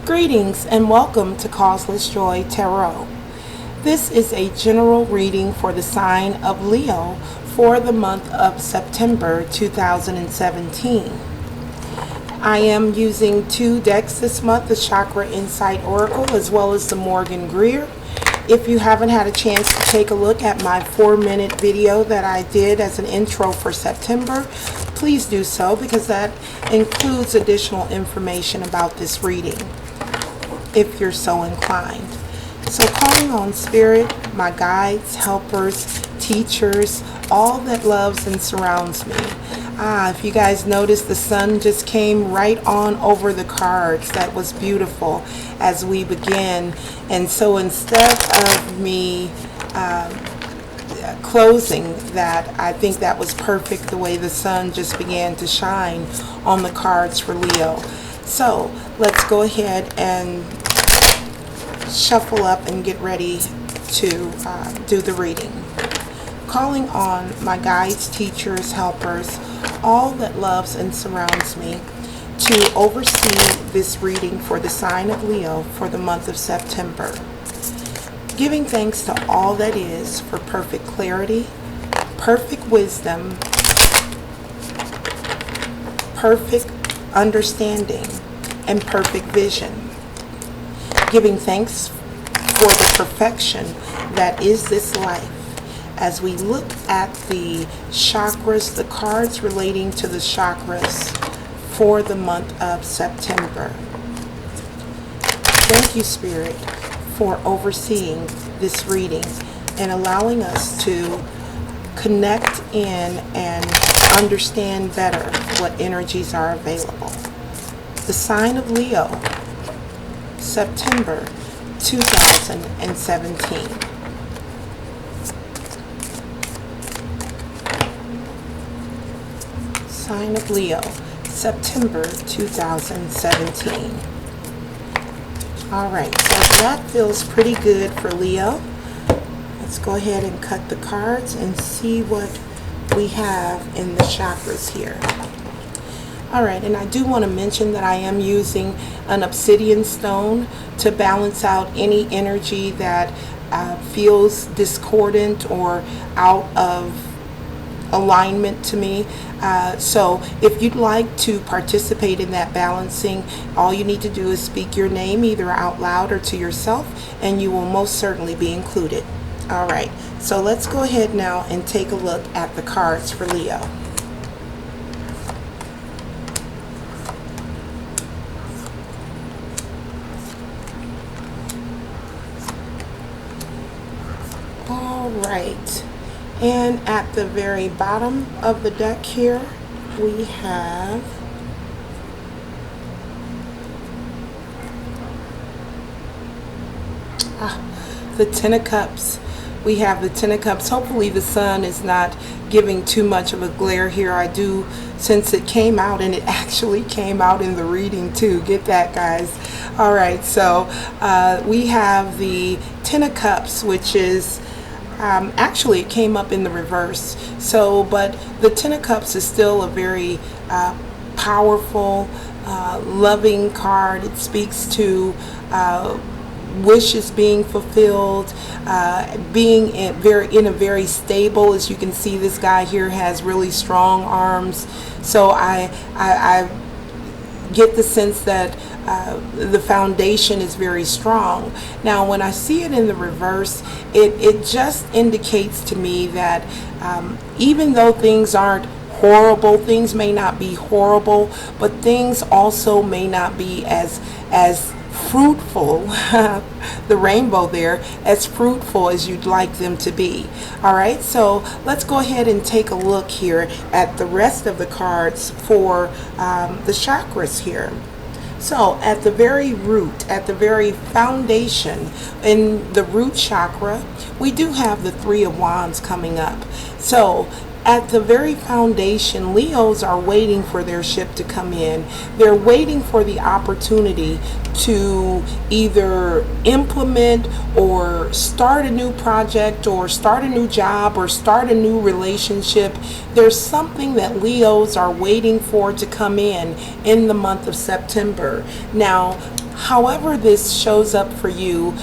Greetings and welcome to Causeless Joy Tarot. This is a general reading for the sign of Leo for the month of September 2017. I am using two decks this month, the Chakra Insight Oracle as well as the Morgan Greer. If you haven't had a chance to take a look at my 4-minute video that I did as an intro for September, please do so because that includes additional information about this reading, if you're so inclined. So calling on Spirit, my guides, helpers, teachers, all that loves and surrounds me. If you guys notice, the sun just came right on over the cards. That was beautiful as we begin. And so instead of me closing that, I think that was perfect the way the sun just began to shine on the cards for Leo. So let's go ahead and shuffle up and get ready to do the reading. Calling on my guides, teachers, helpers, all that loves and surrounds me to oversee this reading for the sign of Leo for the month of September. Giving thanks to all that is for perfect clarity, perfect wisdom, perfect understanding, and perfect vision. Giving thanks for the perfection that is this life. As we look at the chakras, the cards relating to the chakras for the month of September. Thank you, Spirit, for overseeing this reading and allowing us to connect in and understand better what energies are available. The sign of Leo, September 2017. Sign of Leo, September 2017. Alright, so that feels pretty good for Leo. Let's go ahead and cut the cards and see what we have in the chakras here. Alright, and I do want to mention that I am using an obsidian stone to balance out any energy that feels discordant or out of alignment to me. So if you'd like to participate in that balancing, all you need to do is speak your name either out loud or to yourself, and you will most certainly be included. Alright, so let's go ahead now and take a look at the cards for Leo. Alright, and at the very bottom of the deck here, we have the Ten of Cups. We have the Ten of Cups. Hopefully the sun is not giving too much of a glare here. I do, since it came out, and it actually came out in the reading too. Get that, guys. Alright, so we have the Ten of Cups, which is actually it came up in the reverse. So, but the Ten of Cups is still a very powerful, loving card. It speaks to wishes being fulfilled, being in a very stable. As you can see, this guy here has really strong arms. So I get the sense that the foundation is very strong. Now when I see it in the reverse, it just indicates to me that even though things aren't horrible, things may not be horrible, but things also may not be as fruitful, the rainbow there, as fruitful as you'd like them to be. Alright, so let's go ahead and take a look here at the rest of the cards for the chakras here. So at the very root, at the very foundation, in the root chakra, we do have the Three of Wands coming up. So at the very foundation, Leos are waiting for their ship to come in. They're waiting for the opportunity to either implement or start a new project or start a new job or start a new relationship. There's something that Leos are waiting for to come in the month of September. Now, however this shows up for you,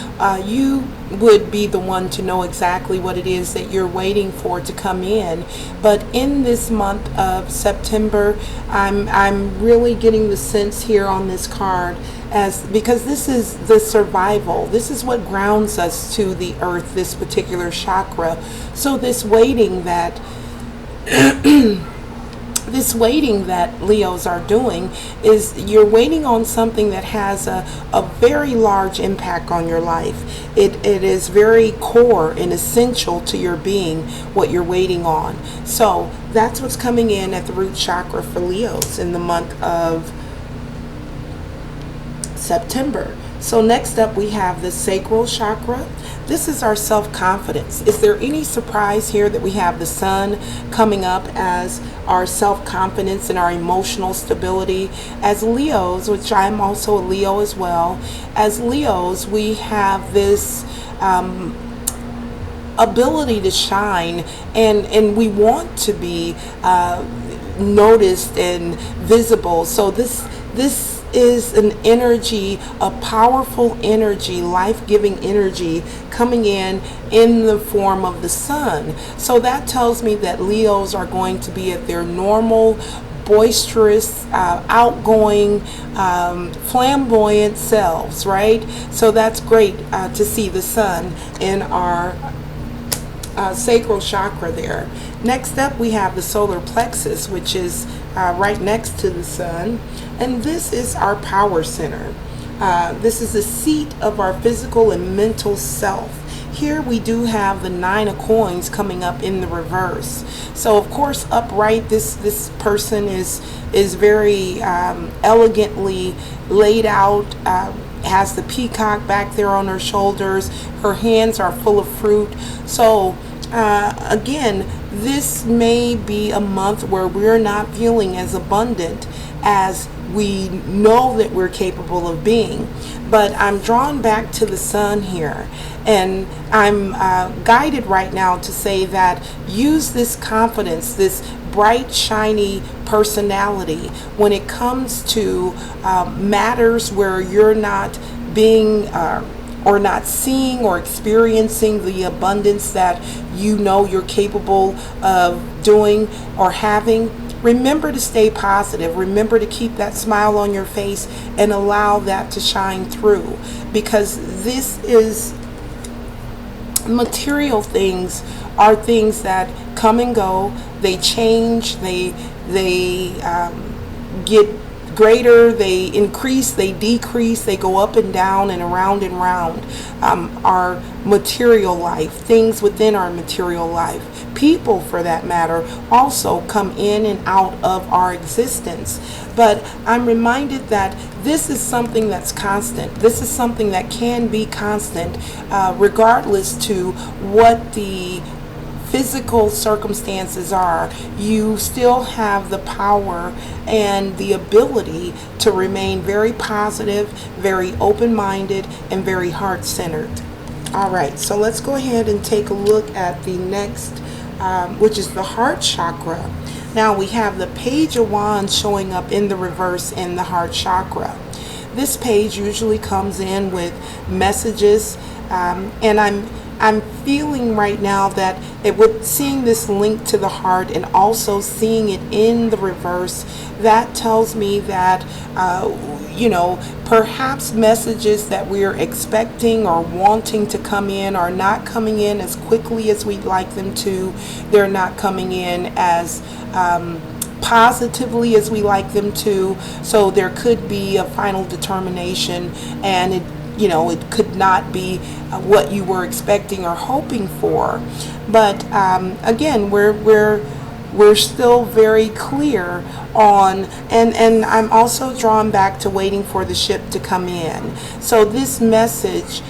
you would be the one to know exactly what it is that you're waiting for to come in. But in this month of September, I'm really getting the sense here on this card, as because this is the survival, this is what grounds us to the earth, this particular chakra. So this waiting that this waiting that Leos are doing is you're waiting on something that has a very large impact on your life. It is very core and essential to your being, what you're waiting on. So that's what's coming in at the root chakra for Leos in the month of September. So next up we have the sacral chakra. This is our self-confidence. Is there any surprise here that we have the sun coming up as our self-confidence and our emotional stability? As Leos, which I'm also a Leo as well, as Leos we have this ability to shine, and we want to be noticed and visible. So this is an energy, a powerful energy, life-giving energy coming in the form of the sun. So that tells me that Leos are going to be at their normal, boisterous, outgoing, flamboyant selves, right? So that's great to see the sun in our sacral chakra there. Next up we have the solar plexus, which is right next to the sun, and this is our power center. This is the seat of our physical and mental self. Here we do have the 9 of coins coming up in the reverse. So of course upright, this person is very elegantly laid out, has the peacock back there on her shoulders, her hands are full of fruit. So again, this may be a month where we're not feeling as abundant as we know that we're capable of being. But I'm drawn back to the sun here, and I'm guided right now to say that use this confidence, this bright, shiny personality when it comes to matters where you're not being or not seeing or experiencing the abundance that you know you're capable of doing or having. Remember to stay positive. Remember to keep that smile on your face and allow that to shine through, because this is material things are things that come and go. They change, they get greater, they increase, they decrease, they go up and down and around and round. Our material life, things within our material life, people for that matter, also come in and out of our existence. But I'm reminded that this is something that's constant. This is something that can be constant regardless to what the physical circumstances are. You still have the power and the ability to remain very positive, very open-minded, and very heart-centered. All right, so let's go ahead and take a look at the next, which is the heart chakra. Now we have the Page of Wands showing up in the reverse in the heart chakra. This page usually comes in with messages, and I'm feeling right now that with seeing this link to the heart and also seeing it in the reverse, that tells me that perhaps messages that we're expecting or wanting to come in are not coming in as quickly as we'd like them to. They're not coming in as positively as we like them to. So there could be a final determination, and it could not be what you were expecting or hoping for. But again, we're still very clear on, and I'm also drawn back to waiting for the ship to come in. So this message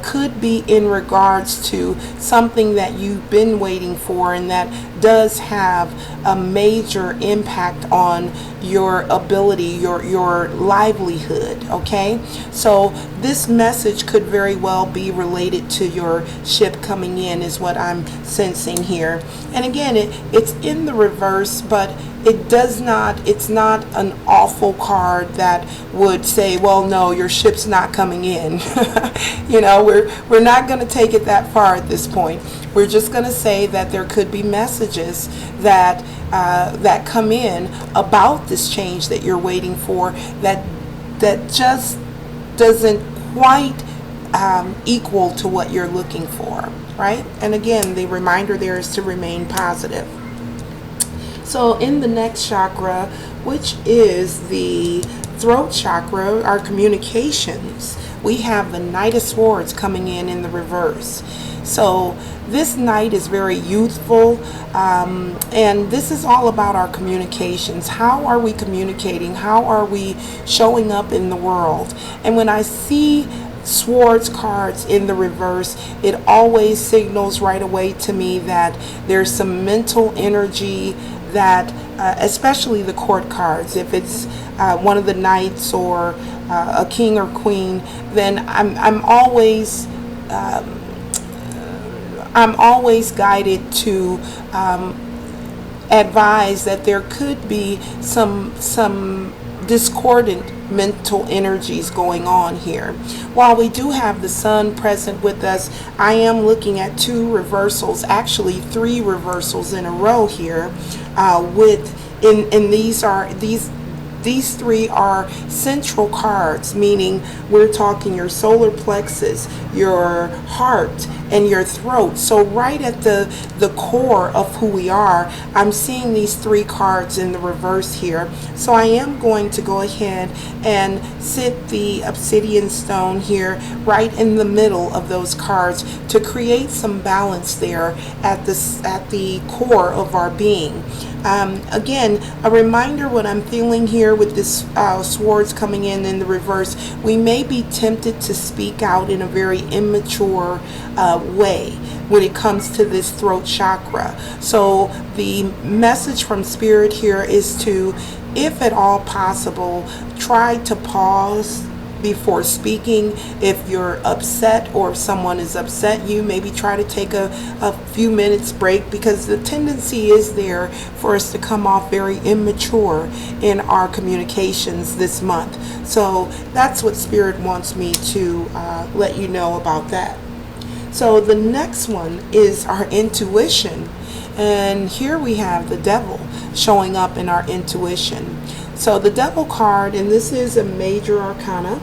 could be in regards to something that you've been waiting for, and that does have a major impact on your ability, your livelihood. Okay, so this message could very well be related to your ship coming in, is what I'm sensing here. And again, it's in in the reverse, but it's not an awful card that would say, well, no, your ship's not coming in. You know, we're not going to take it that far at this point. We're just going to say that there could be messages that that come in about this change that you're waiting for, that just doesn't quite equal to what you're looking for, right? And again, the reminder there is to remain positive. So in the next chakra, which is the throat chakra, our communications, we have the Knight of Swords coming in the reverse. So this knight is very youthful, and this is all about our communications. How are we communicating? How are we showing up in the world? And when I see swords cards in the reverse, it always signals right away to me that there's some mental energy that, especially the court cards, if it's one of the knights or a king or queen, then I'm always guided to advise that there could be some discordant mental energies going on here. While we do have the sun present with us, I am looking at two reversals, actually three reversals in a row here, these three are central cards, meaning we're talking your solar plexus, your heart, and your throat. So right at the core of who we are, I'm seeing these three cards in the reverse here. So I am going to go ahead and sit the obsidian stone here right in the middle of those cards to create some balance there at the core of our being. Again, a reminder what I'm feeling here with this swords coming in the reverse. We may be tempted to speak out in a very immature way when it comes to this throat chakra. So the message from Spirit here is to, if at all possible, try to pause before speaking. If you're upset or if someone is upset you, maybe try to take a few minutes break, because the tendency is there for us to come off very immature in our communications this month. So that's what Spirit wants me to let you know about that. So the next one is our intuition, and here we have the Devil showing up in our intuition. So the Devil card, and this is a major arcana,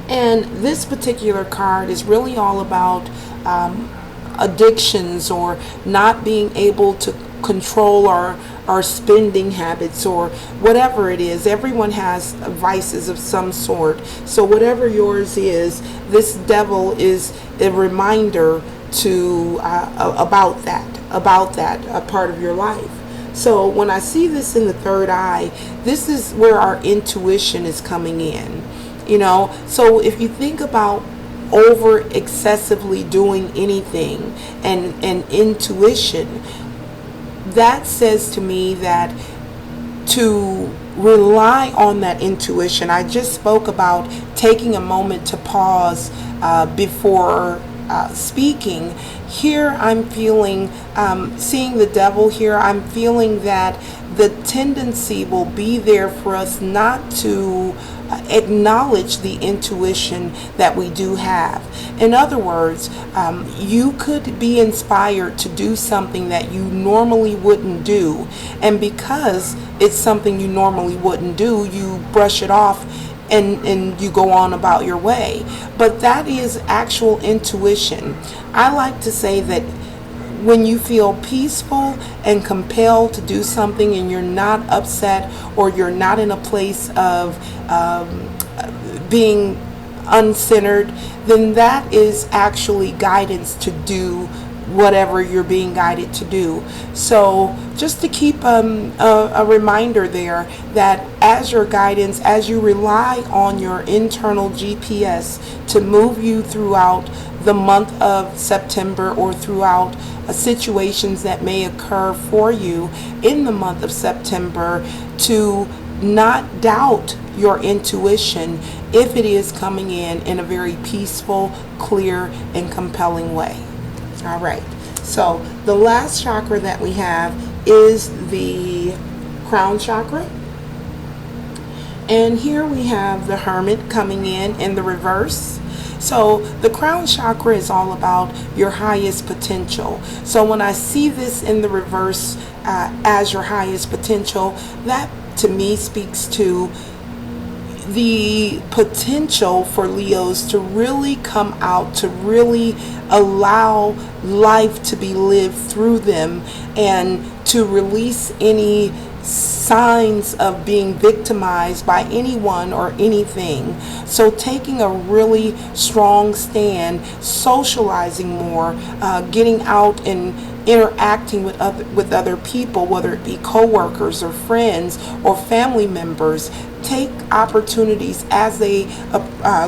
and this particular card is really all about addictions, or not being able to control our spending habits, or whatever it is. Everyone has vices of some sort. So whatever yours is, this Devil is a reminder to about that part of your life. So when I see this in the third eye, this is where our intuition is coming in. You know, so if you think about over excessively doing anything and intuition, that says to me that to rely on that intuition. I just spoke about taking a moment to pause before speaking. Here I'm feeling, seeing the Devil here, I'm feeling that the tendency will be there for us not to acknowledge the intuition that we do have. In other words, you could be inspired to do something that you normally wouldn't do, and because it's something you normally wouldn't do, you brush it off and you go on about your way. But that is actual intuition. I like to say that when you feel peaceful and compelled to do something, and you're not upset, or you're not in a place of being uncentered, then that is actually guidance to do whatever you're being guided to do. So just to keep a reminder there that as your guidance, as you rely on your internal GPS to move you throughout the month of September, or throughout situations that may occur for you in the month of September, to not doubt your intuition if it is coming in a very peaceful, clear, and compelling way. All right, So the last chakra that we have is the crown chakra. And here we have the Hermit coming in the reverse. So the crown chakra is all about your highest potential. So when I see this in the reverse as your highest potential, that to me speaks to the potential for Leos to really come out, to really allow life to be lived through them, and to release any signs of being victimized by anyone or anything. So taking a really strong stand, socializing more, getting out and interacting with other people, whether it be co-workers or friends or family members. Take opportunities as they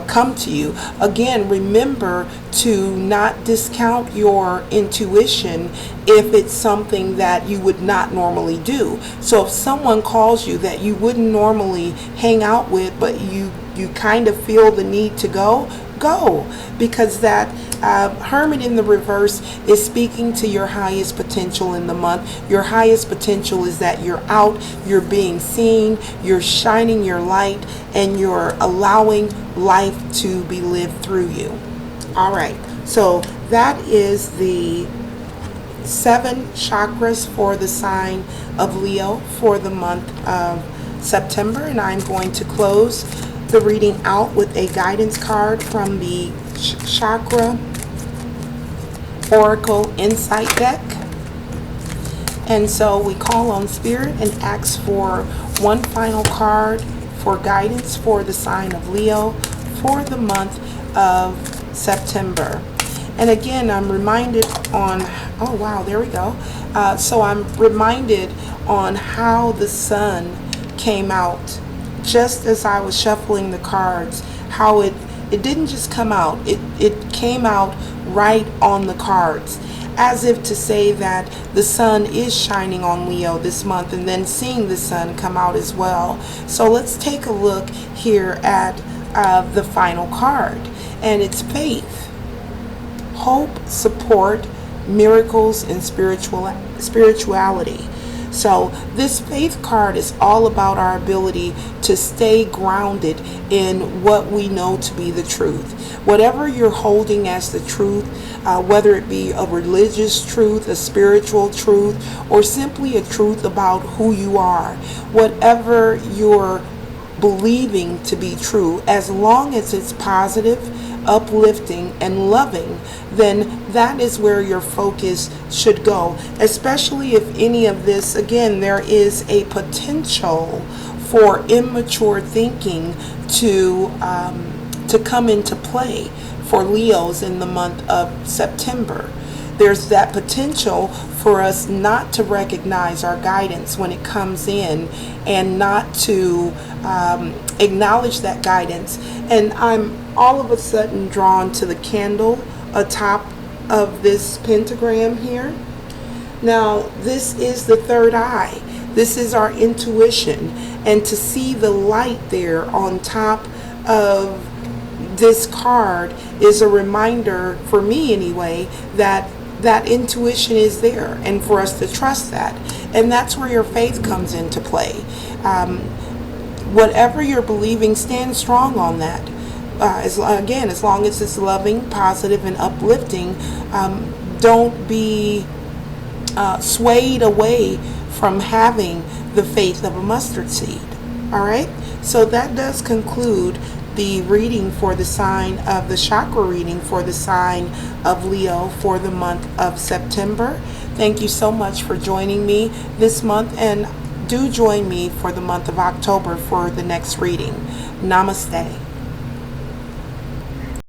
come to you. Again, remember to not discount your intuition if it's something that you would not normally do. So if someone calls you that you wouldn't normally hang out with, but you kind of feel the need to go, because that Hermit in the reverse is speaking to your highest potential in the month. Your highest potential is that you're out, you're being seen, you're shining your light, and you're allowing life to be lived through you. All right, so that is the 7 chakras for the sign of Leo for the month of September, and I'm going to close the reading out with a guidance card from the Chakra Oracle Insight deck. And so we call on Spirit and ask for one final card for guidance for the sign of Leo for the month of September. And again, I'm reminded on, oh wow, there we go. So I'm reminded on how the sun came out just as I was shuffling the cards, how it didn't just come out, it came out right on the cards, as if to say that the sun is shining on Leo this month, and then seeing the sun come out as well. So let's take a look here at the final card, and it's faith, hope, support, miracles, and spirituality. So this faith card is all about our ability to stay grounded in what we know to be the truth. Whatever you're holding as the truth, whether it be a religious truth, a spiritual truth, or simply a truth about who you are, whatever you're believing to be true, as long as it's positive, uplifting, and loving, then that is where your focus should go. Especially if any of this, again, there is a potential for immature thinking to come into play for Leos in the month of September. There's that potential for us not to recognize our guidance when it comes in, and not to acknowledge that guidance. And I'm all of a sudden drawn to the candle atop of this pentagram here. Now, this is the third eye. This is our intuition. And to see the light there on top of this card is a reminder, for me anyway, that intuition is there, and for us to trust that. And that's where your faith comes into play. Whatever you're believing, stand strong on that. As long as it's loving, positive, and uplifting, don't be swayed away from having the faith of a mustard seed. All right, so that does conclude the reading for the sign of the chakra reading for the sign of Leo for the month of September. Thank you so much for joining me this month, and do join me for the month of October for the next reading. Namaste.